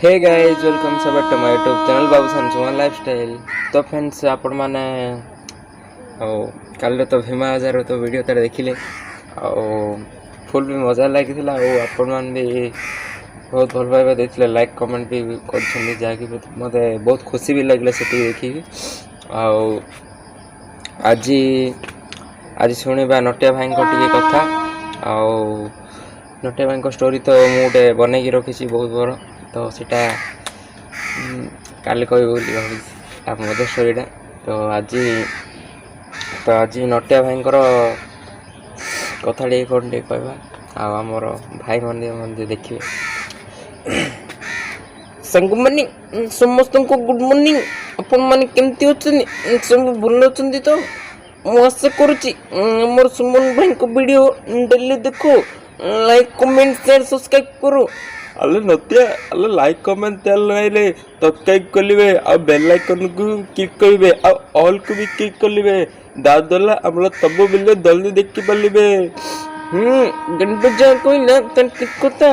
हे guys welcome सब to my YouTube channel Babu Sansuman lifestyle. तो friends आपण माने कल तो भीमा हजार तो वीडियो तार देखिले फुल भी मजा लगी आपण मान भी बहुत भल भाव देखिले लाइक कमेंट भी कर जहाँकि मत बहुत खुशी भी लगे से देखिए। आज आज शुणा नटिया भाई टे कथा नटिया भाई स्टोरी तो मुझे बनईकी रखी बहुत बड़ तो सीटा काली कह भाई मजा स्टोरीटा तो आज नटिया भाई कथा टे कौन टे कहवा आमर भाई मन देखिए संग मानी समस्त को गुड मॉर्निंग अपन माने केमती होचनी सब भल होचंदी तो मु आशा करूची मोर सुमन भाई को वीडियो डेली देखो लाइक कमेंट शेयर सब्सक्राइब करो। अल्ले नतिया अल्ले लाइक कमेंट तेल नाइले सब्सक्राइब कलिवे आ बेल आइकन को क्लिक करिवे आ ऑल को भी क्लिक कलिवे दादला हमला तब बिल्ले जल्दी देखि पलिवे गणपत जा कोई ना तन क्लिक करता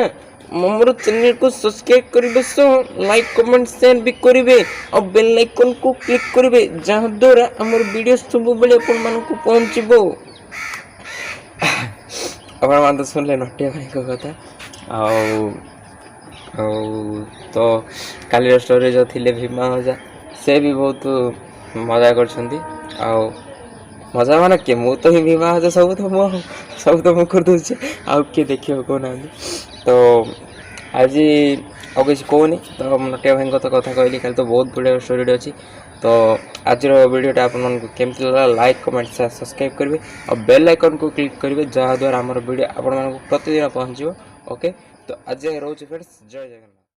मोर चैनल को सब्सक्राइब करिवे सो लाइक कमेंट शेयर भी करिवे और बेल आइकन को क्लिक करिवे जहां द्वारा हमर वीडियो सब बेले अपन मन को पहुंचबो। अपन मान तो सुन ले नटिया भाई को कथा तो काली स्टोरी जो थिले भीमा मजा से भी बहुत मजा कर मजा माने के मु तो ही भीमा मजा सब तो मु कर दूचे आउ के देखियो को ना तो आज आ किसी कहनी तो नटिया भाई तो कथा कहली कल तो बहुत बढ़िया स्टोरी अच्छी। तो आज वीडियोटा आपको केमती लगा लाइक कमेंट शेयर सब्सक्राइब करेंगे और बेल आइकन को क्लिक करेंगे जहाँद्वारा आम वीडियो आपण प्रतिदिन पहुँचो। ओके तो आज रोज फ्रेंड्स जय जगन्नाथ।